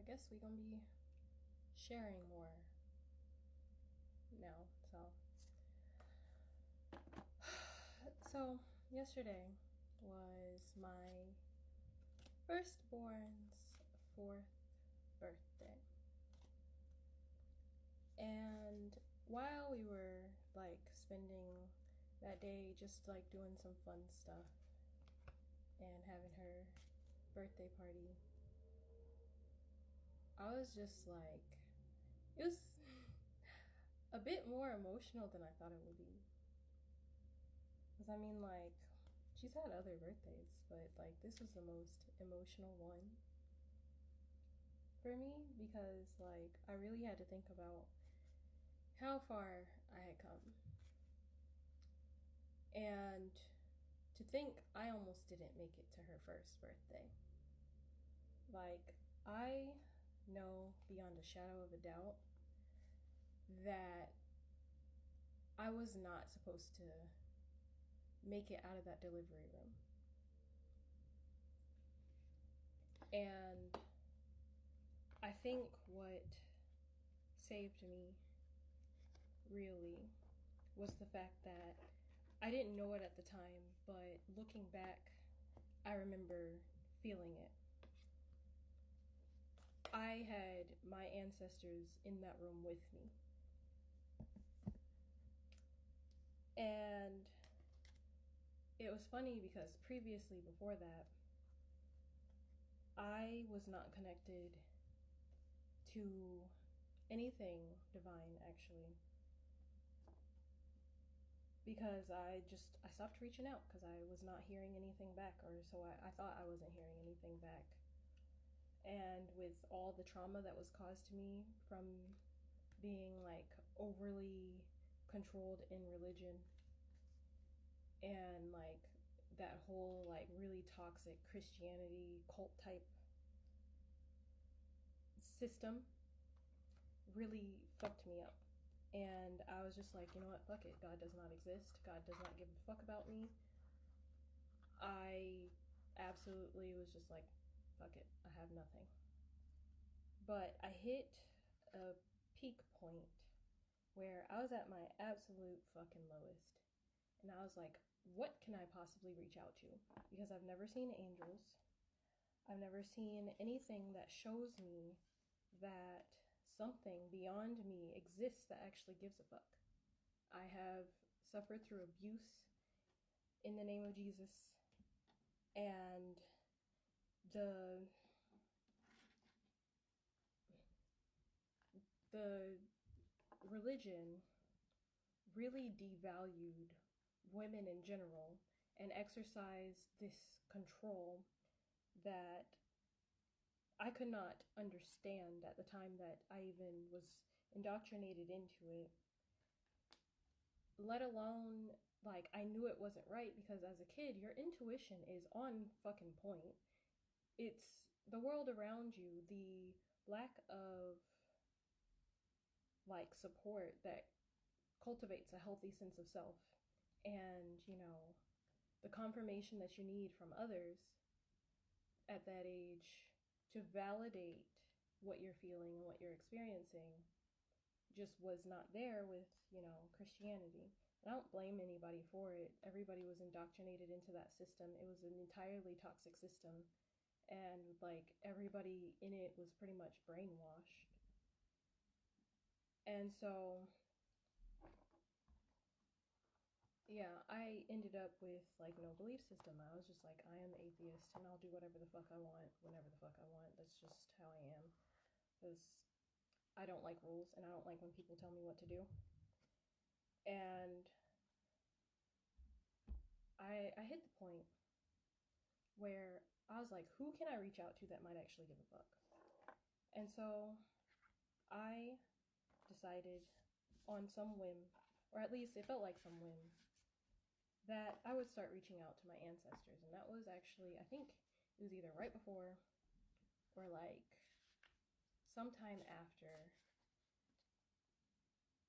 guess we gonna be sharing more now. So yesterday was my firstborn's 4th birthday. And while we were like spending that day just like doing some fun stuff and having her birthday party, I was just like, it was a bit more emotional than I thought it would be. Because I mean, like, she's had other birthdays, but like, this was the most emotional one for me because, like, I really had to think about how far I had come. And to think I almost didn't make it to her first birthday. Like, I know beyond a shadow of a doubt that I was not supposed to make it out of that delivery room. And I think what saved me really was the fact that I didn't know it at the time, but looking back, I remember feeling it. I had my ancestors in that room with me. And it was funny because previously, before that, I was not connected to anything divine, actually. Because I stopped reaching out because I was not hearing anything back, or so I thought I wasn't hearing anything back. And with all the trauma that was caused to me from being like overly controlled in religion and like that whole like really toxic Christianity cult type system really fucked me up. And I was just like, you know what, fuck it. God does not exist. God does not give a fuck about me. I absolutely was just like, fuck it. I have nothing. But I hit a peak point where I was at my absolute fucking lowest. And I was like, what can I possibly reach out to? Because I've never seen angels. I've never seen anything that shows me that something beyond me exists that actually gives a fuck. I have suffered through abuse in the name of Jesus, and the religion really devalued women in general and exercised this control that I could not understand at the time that I even was indoctrinated into it, let alone, like, I knew it wasn't right because as a kid, your intuition is on fucking point. It's the world around you, the lack of, like, support that cultivates a healthy sense of self, and, you know, the confirmation that you need from others at that age to validate what you're feeling and what you're experiencing just was not there with, you know, Christianity. And I don't blame anybody for it. Everybody was indoctrinated into that system. It was an entirely toxic system. And like everybody in it was pretty much brainwashed. And so, yeah, I ended up with like no belief system. I was just like, I am atheist and I'll do whatever the fuck I want, whenever the fuck I want. That's just how I am. Because I don't like rules and I don't like when people tell me what to do. And I hit the point where I was like, who can I reach out to that might actually give a fuck? And so I decided on some whim, or at least it felt like some whim, that I would start reaching out to my ancestors. And that was actually, I think it was either right before or like sometime after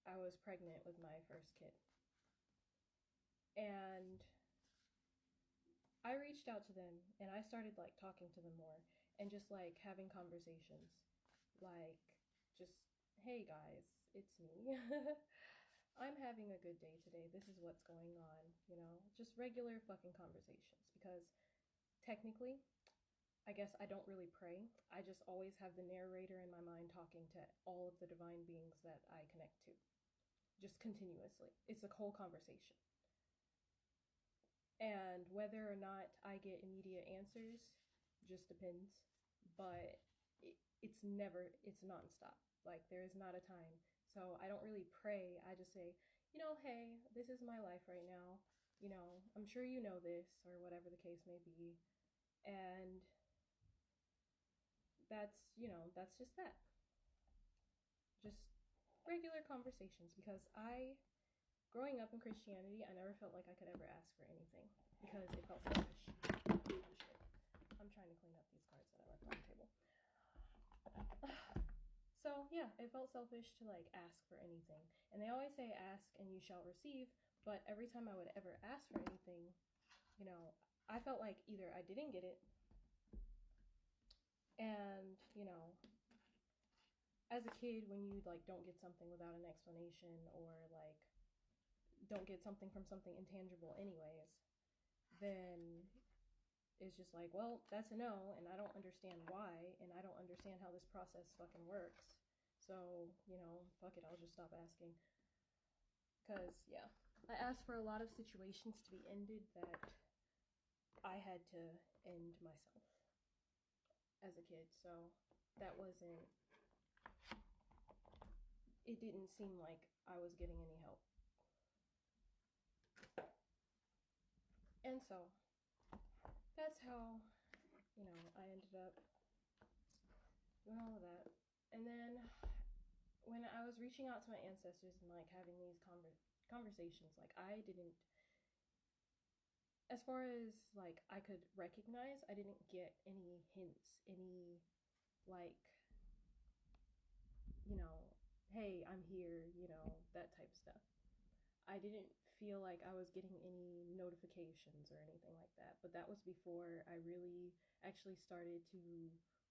I was pregnant with my first kid. And I reached out to them and I started like talking to them more and just like having conversations. like, just, hey guys, it's me. I'm having a good day today. This is what's going on, you know, just regular fucking conversations. Because technically, I guess I don't really pray. I just always have the narrator in my mind talking to all of the divine beings that I connect to, just continuously. It's a whole conversation. And whether or not I get immediate answers just depends. But it's never, it's nonstop. Like, there is not a time. So I don't really pray. I just say, you know, hey, this is my life right now. You know, I'm sure you know this, or whatever the case may be. And that's, you know, that's just that. Just regular conversations. Because growing up in Christianity, I never felt like I could ever ask for anything because it felt selfish. I'm trying to clean up these cards that I left on the table. So yeah, it felt selfish to like ask for anything. And they always say ask and you shall receive, but every time I would ever ask for anything, you know, I felt like either I didn't get it, and, you know, as a kid, when you like don't get something without an explanation, or like don't get something from something intangible anyways, then it's just like, well, that's a no, and I don't understand why, and I don't understand how this process fucking works. So, you know, fuck it, I'll just stop asking. Because, yeah, I asked for a lot of situations to be ended that I had to end myself as a kid. So that wasn't, it didn't seem like I was getting any help. And so that's how, you know, I ended up doing all of that. And then when I was reaching out to my ancestors and like having these conversations, like I didn't, as far as like I could recognize, I didn't get any hints, any like, you know, hey, I'm here, you know, that type of stuff. I didn't feel like I was getting any notifications or anything like that. But that was before I really actually started to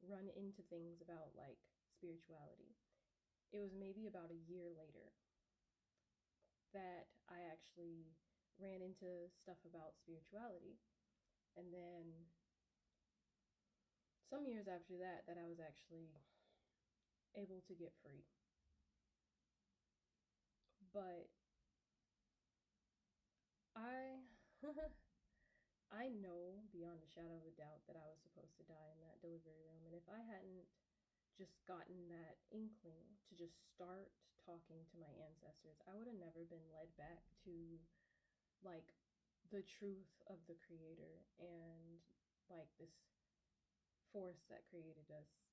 run into things about like spirituality. It was maybe about a year later that I actually ran into stuff about spirituality. And then some years after that, I was actually able to get free. But I I know beyond a shadow of a doubt that I was supposed to die in that delivery room. And if I hadn't just gotten that inkling to just start talking to my ancestors, I would have never been led back to like the truth of the creator and like this force that created us,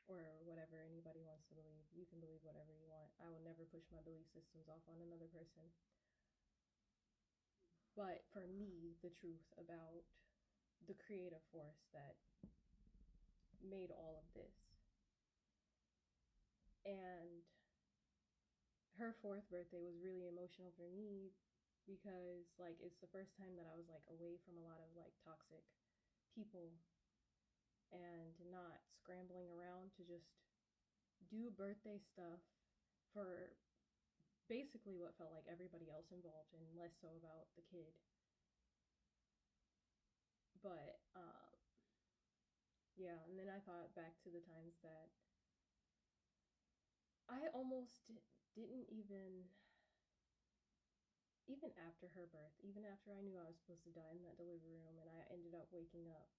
or whatever anybody wants to believe. You can believe whatever you want. I will never push my belief systems off on another person. But for me, the truth about the creative force that made all of this. And her fourth birthday was really emotional for me because like it's the first time that I was like away from a lot of like toxic people and not scrambling around to just do birthday stuff for basically what felt like everybody else involved and less so about the kid. But yeah, and then I thought back to the times that I almost didn't even after her birth, even after I knew I was supposed to die in that delivery room and I ended up waking up,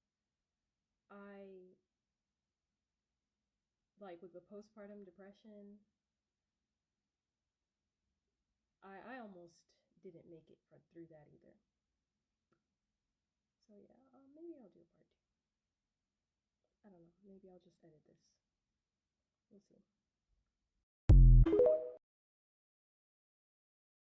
I, like with the postpartum depression, I almost didn't make it through that either. So yeah, maybe I'll do a part two. I don't know. Maybe I'll just edit this. We'll see.